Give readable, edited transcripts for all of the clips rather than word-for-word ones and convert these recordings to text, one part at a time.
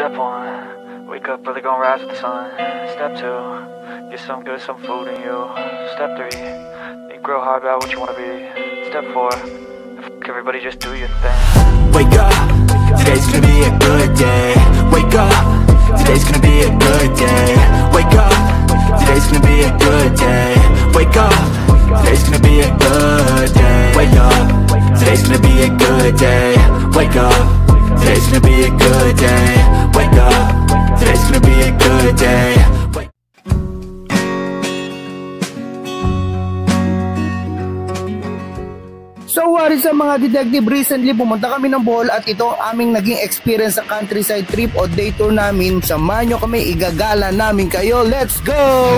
Step 1, wake up early, gonna rise with the sun. Step 2, get some good, some food in you. Step 3, think real hard about what you wanna be. Step 4, everybody just do your thing. Wake up, today's gonna be a good day. Wake up, today's gonna be a good day. Wake up, today's gonna be a good day. Wake up, today's gonna be a good day. Wake up, today's gonna be a good day. Wake up, today's gonna be a good day. Wake up, today's gonna be a good day. So what is up mga detective, recently pumunta kami ng Bohol at ito ang aming naging experience sa countryside trip o day tour namin. Samahan nyo kami, igagala namin kayo, let's go!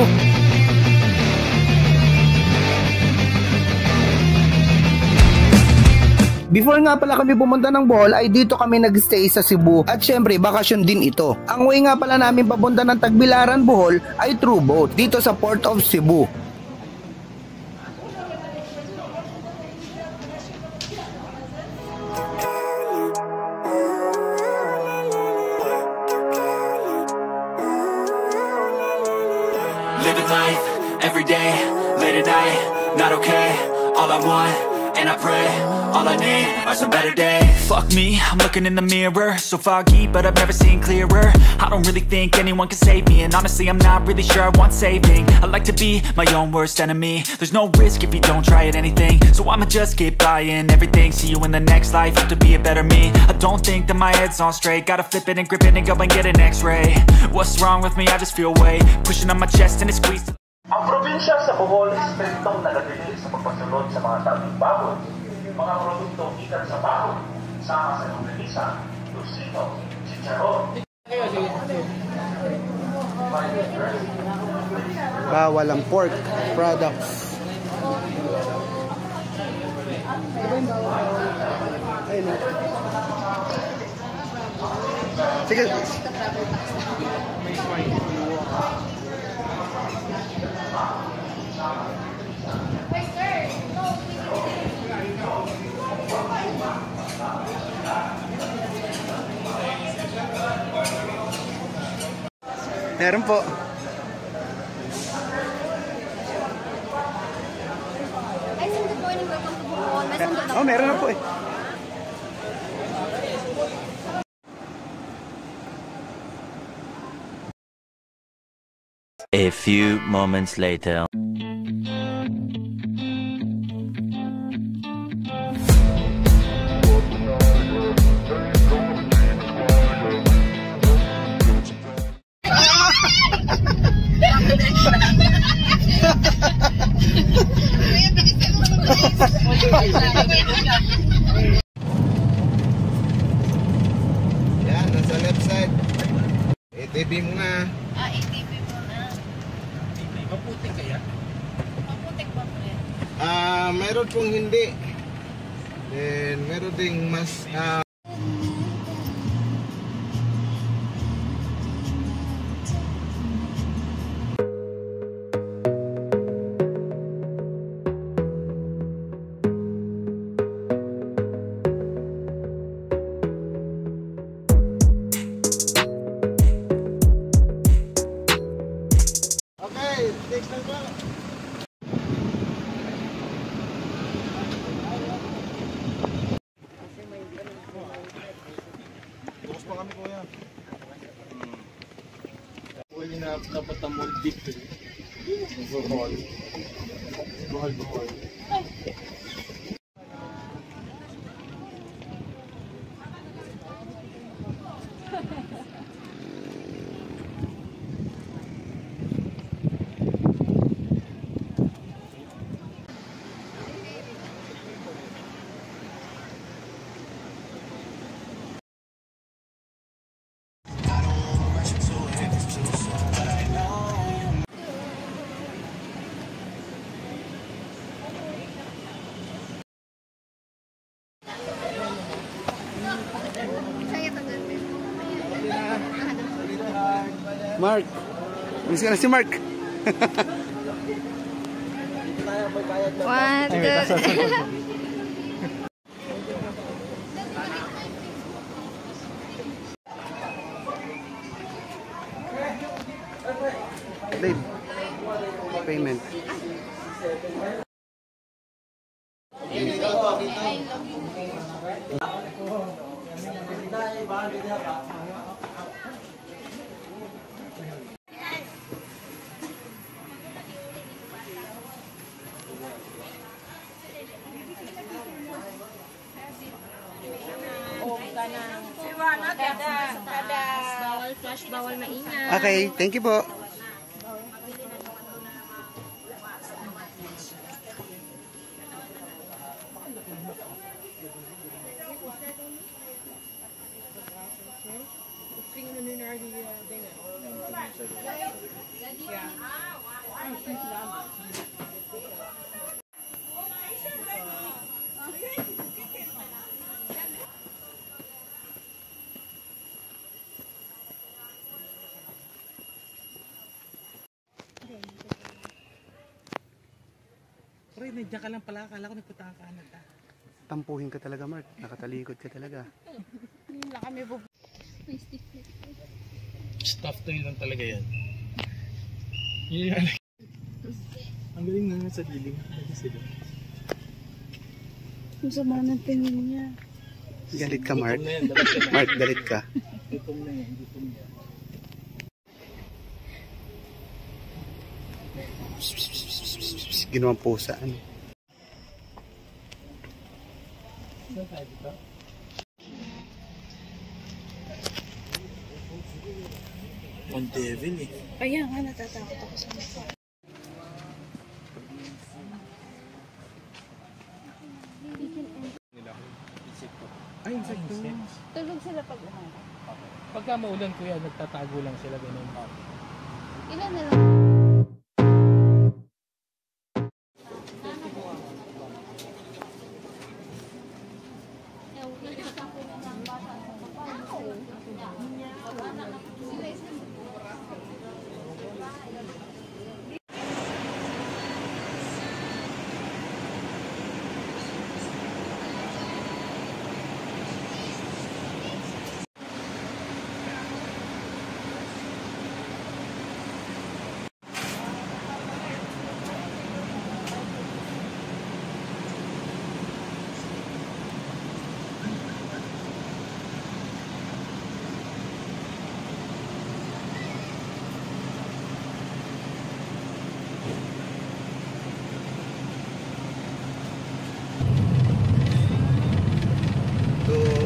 Before nga pala kami pumunta ng Bohol ay dito kami nagstay sa Cebu at syempre bakasyon din ito. Ang way nga pala namin papunta ng Tagbilaran, Bohol ay through boat dito sa Port of Cebu. Living life, everyday, late at night, not okay. All I want, and I pray, all I need are some better days. Fuck me, I'm looking in the mirror, so foggy, but I've never seen clearer. I don't really think anyone can save me, and honestly I'm not really sure I want saving. I like to be my own worst enemy. There's no risk if you don't try at anything, so I'ma just keep buying everything. See you in the next life, have to be a better me. I don't think that my head's on straight, gotta flip it and grip it and go and get an x-ray. What's wrong with me? I just feel weight pushing on my chest and it squeezed. Ang probinsya sa Bohol is pertong nagadilig sa pagpasulod sa mga tabing baboy, mga produkto ikan sa baboy, sama sa longganisa, lusino, chicharon. Bawal ang pork products. Sige. Meron po. Ay, good morning, welcome to Bohol. May sundo na po. Oh, meron na po eh. A few moments later. Yan, nasa left side. ATV mo na. ATV mo na. Maputik kaya? Maputik ba po yan? Meron pong hindi. Then, meron ding mas... Okay, next time po. Bukas pa kami kuya. Pwede na dapat ang mold dito. Buhol. Buhol. Mark. Miss ka na si Mark. 1, 2. Babe, payment. Bawal flash, bawal maingay. Okay, thank you po. Pre, nandiyan ka lang pala. Akala ko nagpunta ka Canada. Tampuhin ka talaga, Mark. Nakatalikod ka talaga. Stuffed toy lang talaga yan. Yan. Ang galing na sa dilim. Ang sama ng tingin niya. Galit ka, Mark. Gutom na yan. Dapat yan. Mark, galit ka. Gutom na yan. Gutom na yan. Ginawang pusa. Ano? Saan tayo dito? One devil eh. Kaya nga, natatakot ako sa mukha. Ay, insect. Tulog sila pag umaga. Pagka maulan kuya, nagtatago lang sila ganun. Ilan na lang?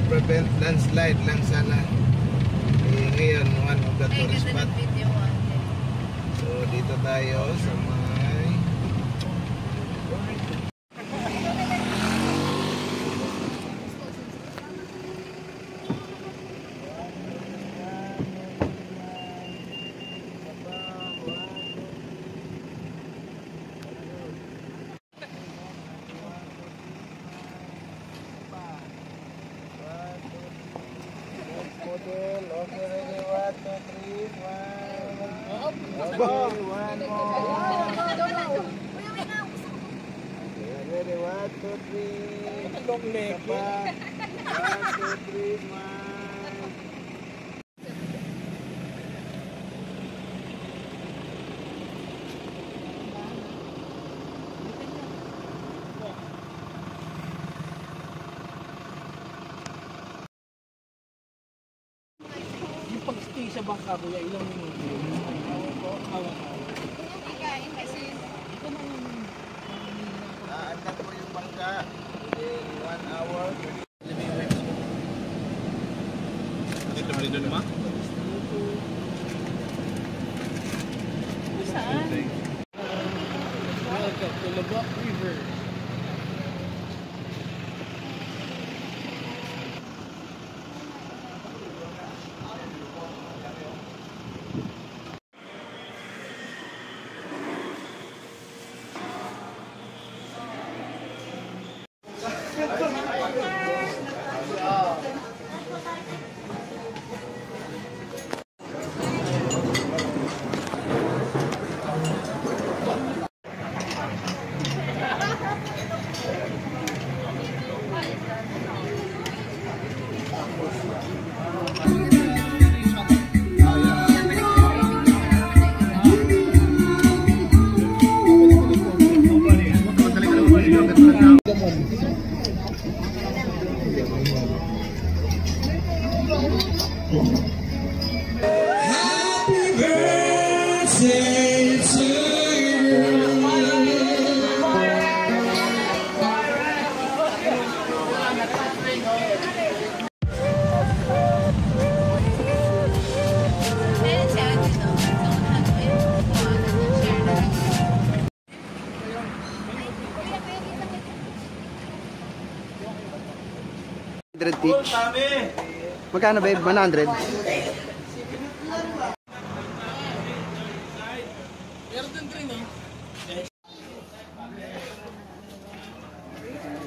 Prevent landslide lang sana. Ngayon, one of the tourist spot. So, dito tayo sa may... Model, okay, ready, 1, 2, 3, 1. One more. Ready, 1, 2, 3. Long leg. 1, 2, 3, 1. Yung pag-stay sa bangka kuya, ilang minuto yun? Hawak. Naandan ko yung bangka. In 1 hour. Dito ba dito naman? Saan? Welcome to Lubbock River. Each. Magkano babe? 100?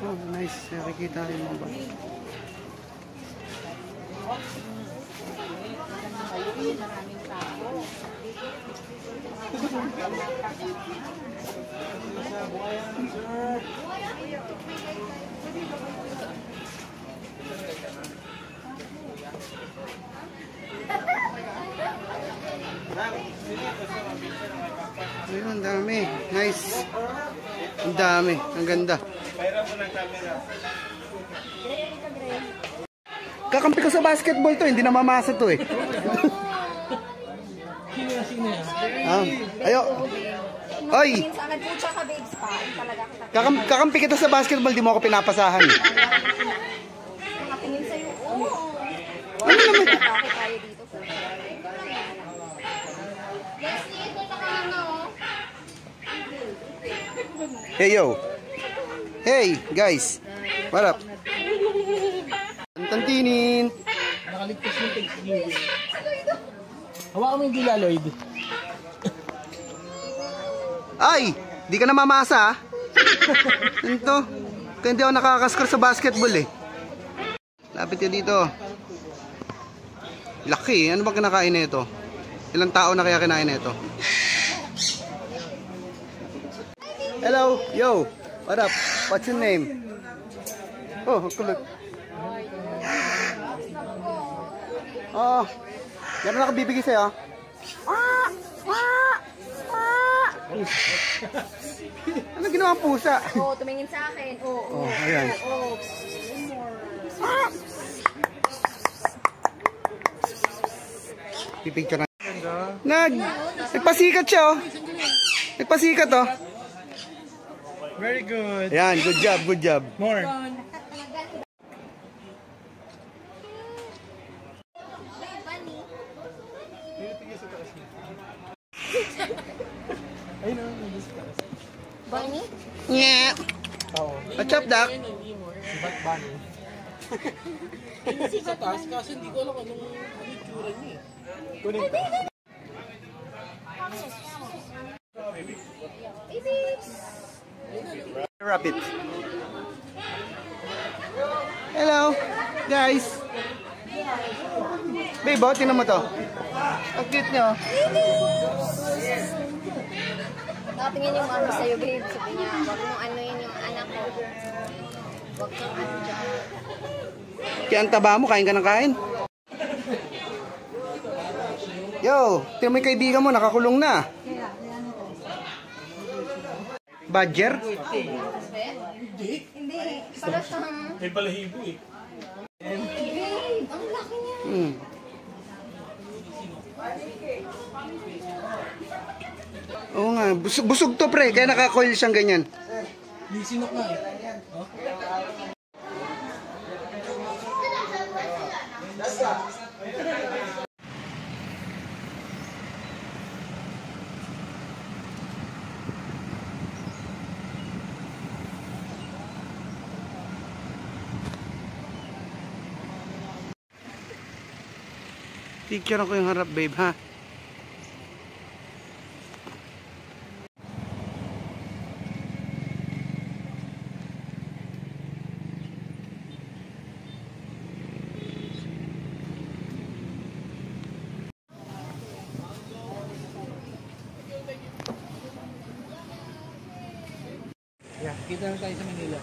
Oh, nice. Nakikita rin mo ba? Ayun, ang dami. Nice. Ang dami. Ang ganda. Kakampi ko sa basketball to. Hindi na mamasa to eh. Ayo. Oy. Kakampi kita sa basketball. Di mo ako pinapasahan. Ano naman? Hey yo. Hey guys. What up? Tantinin. Nakaligtas yung Thanksgiving. Hawakan mo yung dila, Lloyd. Ay! Di ka na mamasa ah. Ito. Kaya hindi ako nakakaskor sa basketball eh. Lapit ka dito. Laki. Ano ba kinakain na ito? Ilang tao na kaya kinain na ito? Hello, yo, what up? What's your name? Oh, kulot. Oh, meron ako bibigay sa'yo. Ano ginawa ang pusa? Oo, tumingin sa akin. Oo, ayan. Oo. Pipicture na. Nagpasikat siya oh. Nagpasikat oh. Very good. Ayan, good job, good job. More. Bunny? Yeah. What's up, Doc? Bat bunny. Sa taas kasi hindi ko alam anong itsura niya eh. Kunin ko. Rabbit. Hello, guys. Babe, oh, tingnan mo to. Ang cute nyo. Nakatingin yung mami sa'yo, babe. Sabi niya, wag mong ano yun yung anak ko. Wag kang ano dyan. Kaya ang taba mo, kain ka ng kain. Yo, tingnan mo yung kaibigan mo, nakakulong na. Badger? Hindi. Para siyang... May balahibo eh. Babe, ang laki niya. Oo nga, busog to pre, kaya naka-coil siyang ganyan. May sinok nga eh. Oh? Picture ko yung harap, babe, ha? Yeah, kita na tayo sa Manila.